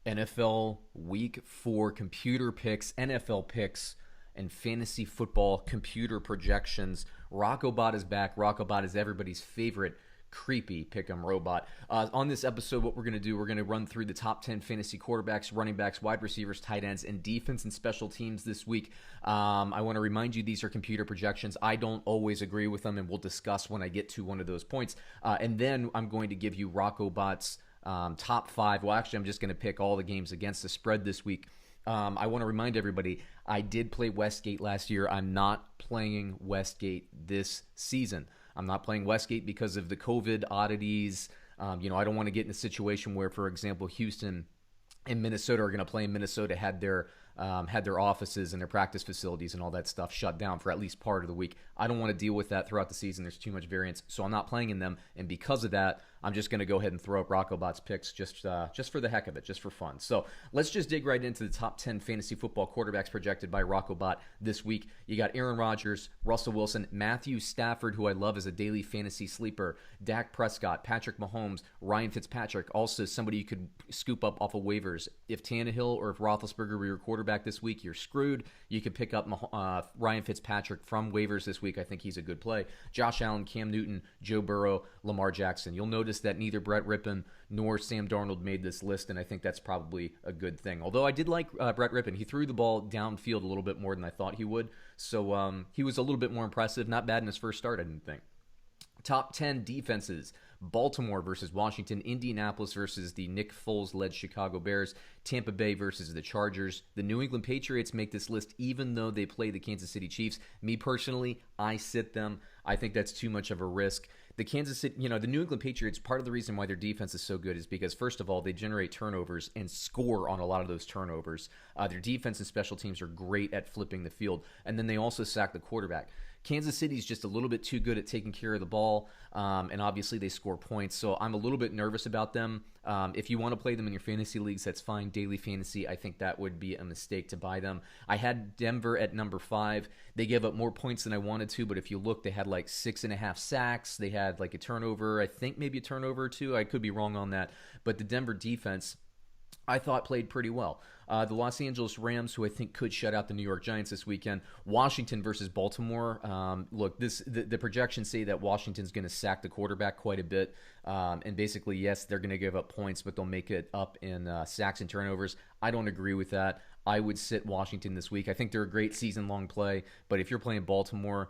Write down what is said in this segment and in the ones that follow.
NFL Week 4 computer picks, NFL picks, and fantasy football computer projections. RoccoBot is back. RoccoBot is everybody's favorite creepy pick'em robot. On this episode, what we're going to do, we're going to run through the top 10 fantasy quarterbacks, running backs, wide receivers, tight ends, and defense and special teams this week. I want to remind you these are computer projections. I don't always agree with them, and we'll discuss when I get to one of those points. And then I'm going to give you RoccoBot's top 5. Well, actually, I'm just going to pick all the games against the spread this week. I want to remind everybody, I did play WestGate last year. I'm not playing WestGate this season. I'm not playing WestGate because of the COVID oddities. I don't want to get in a situation where, for example, Houston and Minnesota are going to play in Minnesota had their offices and their practice facilities and all that stuff shut down for at least part of the week. I don't want to deal with that throughout the season. There's too much variance, so I'm not playing in them. And because of that, I'm just going to go ahead and throw up RoccoBot's picks just for the heck of it, just for fun. So let's just dig right into the top 10 fantasy football quarterbacks projected by RoccoBot this week. You got Aaron Rodgers, Russell Wilson, Matthew Stafford, who I love as a daily fantasy sleeper, Dak Prescott, Patrick Mahomes, Ryan Fitzpatrick, also somebody you could scoop up off of waivers. If Tannehill or if Roethlisberger were your quarterback this week, you're screwed. You could pick up Ryan Fitzpatrick from waivers this week. I think he's a good play. Josh Allen, Cam Newton, Joe Burrow, Lamar Jackson. You'll notice that neither Brett Rippon nor Sam Darnold made this list, and I think that's probably a good thing. Although I did like Brett Rippon. He threw the ball downfield a little bit more than I thought he would, so he was a little bit more impressive. Not bad in his first start, I didn't think. Top 10 defenses. Baltimore versus Washington, Indianapolis versus the Nick Foles-led Chicago Bears, Tampa Bay versus the Chargers. The New England Patriots make this list even though they play the Kansas City Chiefs. Me personally, I sit them. I think that's too much of a risk. The the New England Patriots, part of the reason why their defense is so good is because, first of all, they generate turnovers and score on a lot of those turnovers. Their defense and special teams are great at flipping the field, and then they also sack the quarterback. Kansas City's just a little bit too good at taking care of the ball, and obviously they score points, so I'm a little bit nervous about them. If you want to play them in your fantasy leagues, that's fine. Daily fantasy, I think that would be a mistake to buy them. I had Denver at number 5. They gave up more points than I wanted to, but if you look, they had like 6.5 sacks. They had like a turnover, I think maybe a turnover or two. I could be wrong on that, but the Denver defense, I thought, played pretty well. The Los Angeles Rams, who I think could shut out the New York Giants this weekend. Washington versus Baltimore. Look, the projections say that Washington's going to sack the quarterback quite a bit. And basically, yes, they're going to give up points, but they'll make it up in sacks and turnovers. I don't agree with that. I would sit Washington this week. I think they're a great season-long play, but if you're playing Baltimore,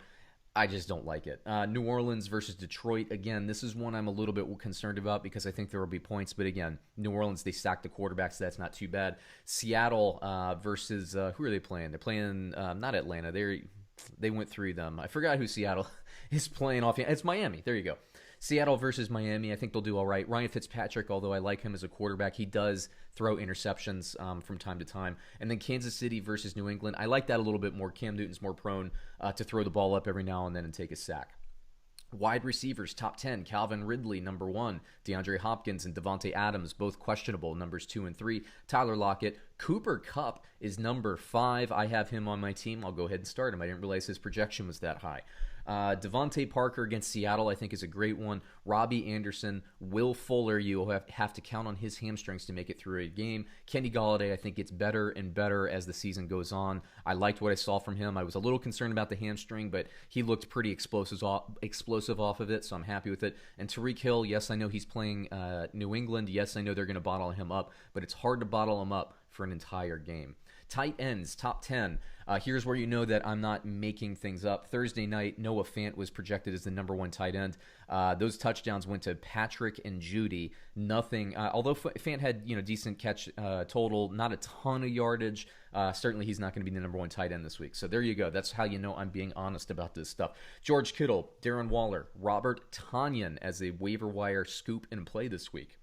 I just don't like it. New Orleans versus Detroit. Again, this is one I'm a little bit concerned about because I think there will be points. But again, New Orleans, they stack the quarterback, so that's not too bad. Seattle versus, who are they playing? They're playing, not Atlanta. They went through them. I forgot who Seattle is playing off. It's Miami. There you go. Seattle versus Miami, I think they'll do all right. Ryan Fitzpatrick, although I like him as a quarterback, he does throw interceptions from time to time. And then Kansas City versus New England, I like that a little bit more. Cam Newton's more prone to throw the ball up every now and then and take a sack. Wide receivers, top 10, Calvin Ridley, number 1. DeAndre Hopkins and Devontae Adams, both questionable, numbers 2 and 3. Tyler Lockett. Cooper Kupp is number 5. I have him on my team. I'll go ahead and start him. I didn't realize his projection was that high. Devontae Parker against Seattle, I think, is a great one. Robbie Anderson, Will Fuller, you'll have to count on his hamstrings to make it through a game. Kenny Golladay, I think, gets better and better as the season goes on. I liked what I saw from him. I was a little concerned about the hamstring, but he looked pretty explosive off of it, so I'm happy with it. And Tyreek Hill, yes, I know he's playing New England. Yes, I know they're going to bottle him up, but it's hard to bottle him up for an entire game. Tight ends, top 10. Here's where you know that I'm not making things up. Thursday night, Noah Fant was projected as the number 1 tight end. Those touchdowns went to Patrick and Judy. Nothing. Although Fant had decent catch total, not a ton of yardage. Certainly, he's not going to be the number 1 tight end this week. So there you go. That's how you know I'm being honest about this stuff. George Kittle, Darren Waller, Robert Tonyan as a waiver wire scoop and play this week.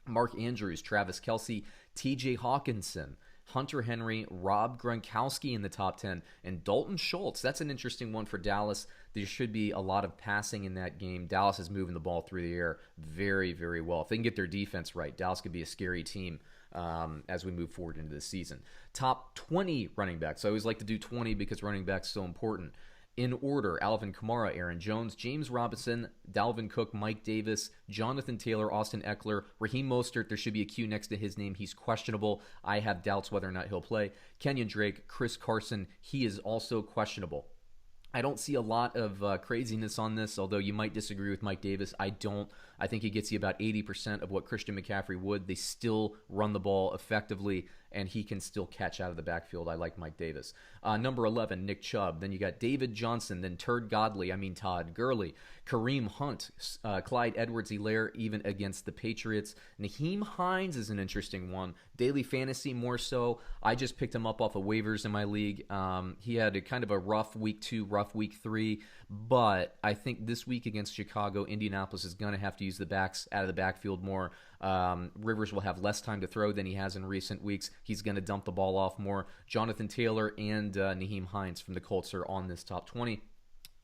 Mark Andrews, Travis Kelce, T.J. Hawkinson, Hunter Henry, Rob Gronkowski in the top 10, and Dalton Schultz. That's an interesting one for Dallas. There should be a lot of passing in that game. Dallas is moving the ball through the air very, very well. If they can get their defense right, Dallas could be a scary team as we move forward into this season. Top 20 running backs. I always like to do 20 because running backs so important. In order, Alvin Kamara, Aaron Jones, James Robinson, Dalvin Cook, Mike Davis, Jonathan Taylor, Austin Eckler, Raheem Mostert. There should be a Q next to his name. He's questionable. I have doubts whether or not he'll play. Kenyon Drake, Chris Carson. He is also questionable. I don't see a lot of craziness on this, although you might disagree with Mike Davis. I don't. I think he gets you about 80% of what Christian McCaffrey would. They still run the ball effectively, and he can still catch out of the backfield. I like Mike Davis. Number 11, Nick Chubb. Then you got David Johnson, then Todd Gurley, Kareem Hunt, Clyde Edwards-Helaire, even against the Patriots. Nyheim Hines is an interesting one. Daily fantasy more so. I just picked him up off of waivers in my league. He had a kind of a rough week 2, rough week 3, but I think this week against Chicago, Indianapolis is going to have to use the backs out of the backfield more. Rivers will have less time to throw than he has in recent weeks. He's going to dump the ball off more. Jonathan Taylor and Nyheim Hines from the Colts are on this top 20.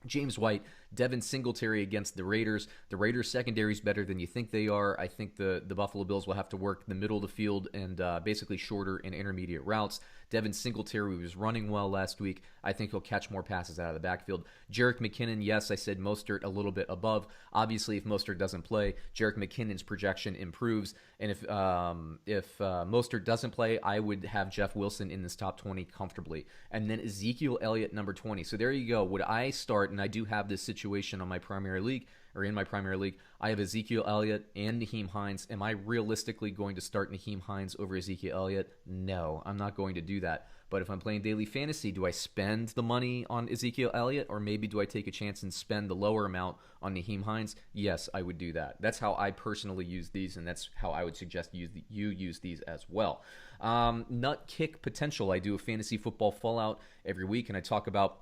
James White, Devin Singletary against the Raiders. The Raiders' secondary is better than you think they are. I think the Buffalo Bills will have to work the middle of the field and basically shorter and intermediate routes. Devin Singletary was running well last week. I think he'll catch more passes out of the backfield. Jerick McKinnon, yes, I said Mostert a little bit above. Obviously, if Mostert doesn't play, Jerick McKinnon's projection improves. And if Mostert doesn't play, I would have Jeff Wilson in this top 20 comfortably. And then Ezekiel Elliott, number 20. So there you go. Would I start, and I do have this situation on my primary league, or in my primary league, I have Ezekiel Elliott and Nyheim Hines. Am I realistically going to start Nyheim Hines over Ezekiel Elliott? No, I'm not going to do that. But if I'm playing daily fantasy, do I spend the money on Ezekiel Elliott, or maybe do I take a chance and spend the lower amount on Nyheim Hines? Yes, I would do that. That's how I personally use these, and that's how I would suggest you use these as well. Nut kick potential. I do a fantasy football fallout every week, and I talk about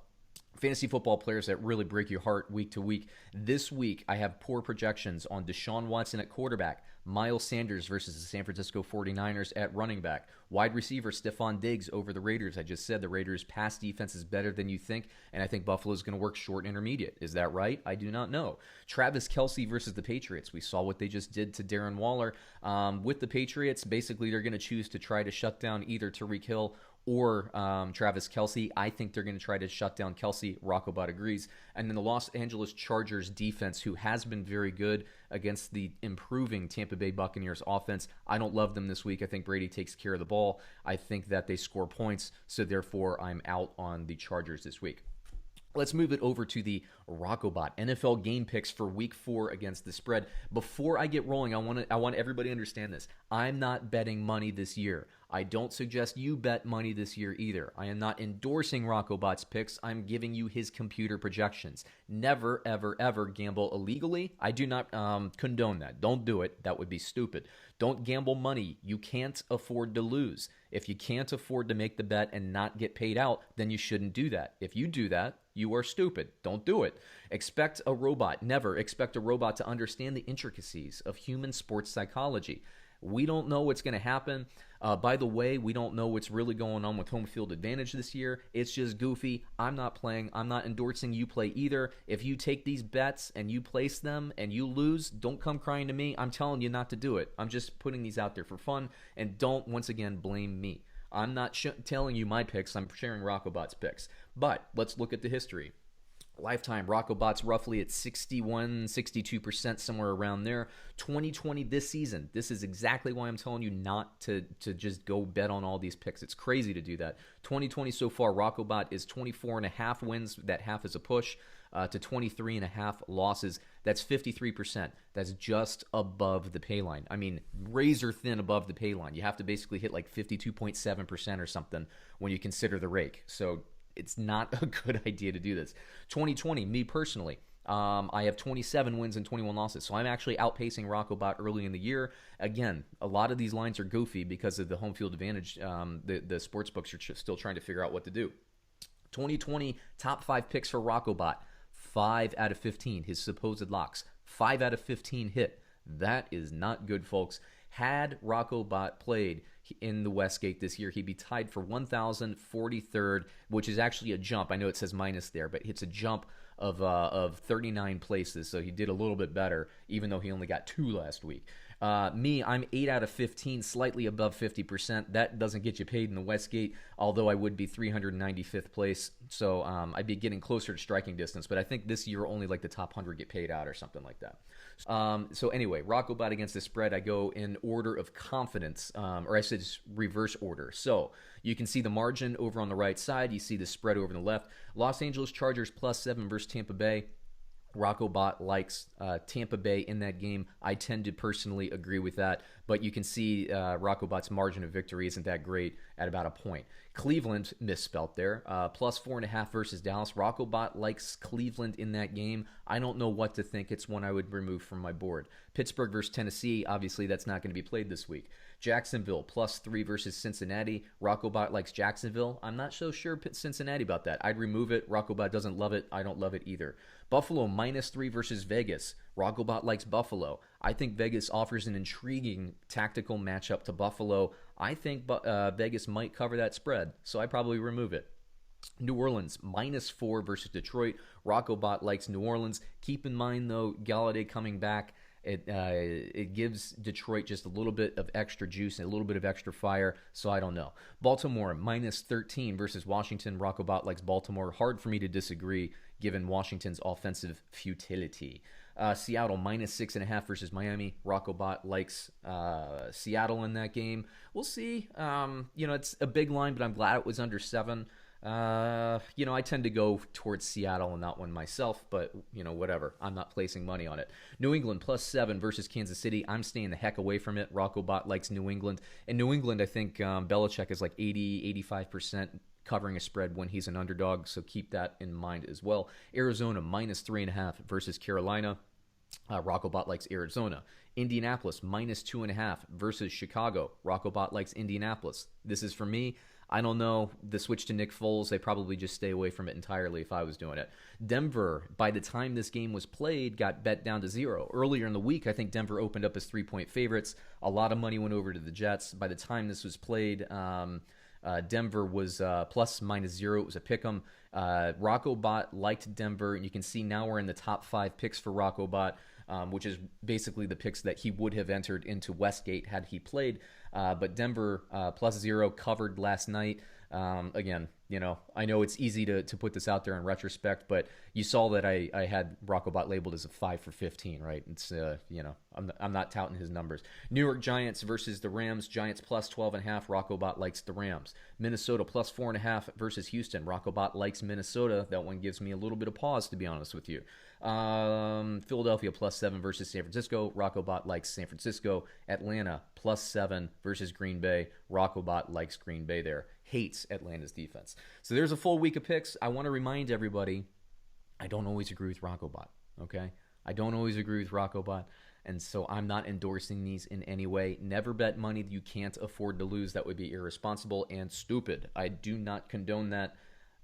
fantasy football players that really break your heart week to week. This week, I have poor projections on Deshaun Watson at quarterback, Miles Sanders versus the San Francisco 49ers at running back, wide receiver Stephon Diggs over the Raiders. I just said the Raiders' pass defense is better than you think, and I think Buffalo is going to work short and intermediate. Is that right? I do not know. Travis Kelce versus the Patriots. We saw what they just did to Darren Waller. With the Patriots, basically they're going to choose to try to shut down either Tyreek Hill or Travis Kelce. I think they're going to try to shut down Kelce. RoccoBot agrees. And then the Los Angeles Chargers defense, who has been very good against the improving Tampa Bay Buccaneers offense. I don't love them this week. I think Brady takes care of the ball. I think that they score points, so therefore I'm out on the Chargers this week. Let's move it over to the RoccoBot NFL game picks for week 4 against the spread. Before I get rolling, I want everybody to understand this. I'm not betting money this year. I don't suggest you bet money this year either. I am not endorsing RoccoBot's picks. I'm giving you his computer projections. Never, ever, ever gamble illegally. I do not condone that. Don't do it. That would be stupid. Don't gamble money you can't afford to lose. If you can't afford to make the bet and not get paid out, then you shouldn't do that. If you do that, you are stupid. Don't do it. Never expect a robot to understand the intricacies of human sports psychology. We don't know what's going to happen. By the way, we don't know what's really going on with home field advantage this year. It's just goofy. I'm not playing. I'm not endorsing you play either. If you take these bets and you place them and you lose, don't come crying to me. I'm telling you not to do it. I'm just putting these out there for fun, and don't, once again, blame me. I'm not telling you my picks. I'm sharing RoccoBot's picks. But let's look at the history. Lifetime, RoccoBot's roughly at 61, 62%, somewhere around there. 2020 this season. This is exactly why I'm telling you not to just go bet on all these picks. It's crazy to do that. 2020 so far, RoccoBot is 24.5 wins. That half is a push to 23.5 losses. That's 53%. That's just above the pay line. I mean, razor thin above the pay line. You have to basically hit like 52.7% or something when you consider the rake. So it's not a good idea to do this. 2020, me personally, I have 27 wins and 21 losses. So I'm actually outpacing RoccoBot early in the year. Again, a lot of these lines are goofy because of the home field advantage. The sports books are still trying to figure out what to do. 2020, top 5 picks for RoccoBot. 5 out of 15, his supposed locks. 5 out of 15 hit. That is not good, folks. Had RoccoBot played in the Westgate this year, he'd be tied for 1,043rd, which is actually a jump. I know it says minus there, but it's a jump of 39 places, so he did a little bit better, even though he only got 2 last week. I'm 8 out of 15, slightly above 50%. That doesn't get you paid in the Westgate, although I would be 395th place. So I'd be getting closer to striking distance. But I think this year only like the top 100 get paid out or something like that. So anyway, RoccoBot against the spread, I go in order of confidence, or I said reverse order. So you can see the margin over on the right side. You see the spread over on the left. Los Angeles Chargers +7 versus Tampa Bay. RoccoBot likes Tampa Bay in that game. I tend to personally agree with that, but you can see RoccoBot's margin of victory isn't that great at about a point. Cleveland misspelt there, +4.5 versus Dallas. RoccoBot likes Cleveland in that game. I don't know what to think. It's one I would remove from my board. Pittsburgh versus Tennessee, obviously that's not going to be played this week. Jacksonville +3 versus Cincinnati. RoccoBot likes Jacksonville. I'm not so sure Cincinnati about that. I'd remove it. RoccoBot doesn't love it. I don't love it either. Buffalo -3 versus Vegas. RoccoBot likes Buffalo. I think Vegas offers an intriguing tactical matchup to Buffalo. I think Vegas might cover that spread, so I probably remove it. New Orleans -4 versus Detroit. RoccoBot likes New Orleans. Keep in mind, though, Galladay coming back, it gives Detroit just a little bit of extra juice and a little bit of extra fire, so I don't know. Baltimore -13 versus Washington. RoccoBot likes Baltimore. Hard for me to disagree given Washington's offensive futility. Seattle -6.5 versus Miami. RoccoBot likes Seattle in that game. We'll see. It's a big line, but I'm glad it was under 7. I tend to go towards Seattle in that one myself, but, whatever. I'm not placing money on it. New England +7 versus Kansas City. I'm staying the heck away from it. RoccoBot likes New England. And New England, I think Belichick is like 85% covering a spread when he's an underdog, so keep that in mind as well. Arizona -3.5 versus Carolina. RoccoBot likes Arizona. Indianapolis -2.5 versus Chicago. RoccoBot likes Indianapolis. This is for me. I don't know. The switch to Nick Foles, I probably just stay away from it entirely if I was doing it. Denver, by the time this game was played, got bet down to 0. Earlier in the week, I think Denver opened up as 3-point favorites. A lot of money went over to the Jets. By the time this was played, Denver was ±0. It was a pick'em. RoccoBot liked Denver, and you can see now we're in the top 5 picks for RoccoBot, which is basically the picks that he would have entered into Westgate had he played. But Denver +0 covered last night. Again, I know it's easy to put this out there in retrospect, but you saw that I had RoccoBot labeled as a 5 for 15, right? It's I'm not touting his numbers. New York Giants versus the Rams. Giants +12.5. RoccoBot likes the Rams. Minnesota +4.5 versus Houston. RoccoBot likes Minnesota. That one gives me a little bit of pause, to be honest with you. Philadelphia +7 versus San Francisco. RoccoBot likes San Francisco. Atlanta +7 versus Green Bay. RoccoBot likes Green Bay there. Hates Atlanta's defense. So there's a full week of picks. I want to remind everybody, I don't always agree with RoccoBot, okay? I don't always agree with RoccoBot, and so I'm not endorsing these in any way. Never bet money that you can't afford to lose. That would be irresponsible and stupid. I do not condone that.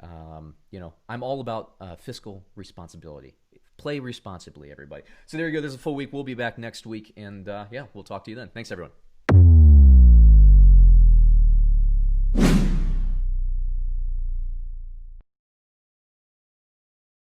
I'm all about fiscal responsibility. Play responsibly, everybody. So there you go. There's a full week. We'll be back next week, and we'll talk to you then. Thanks, everyone.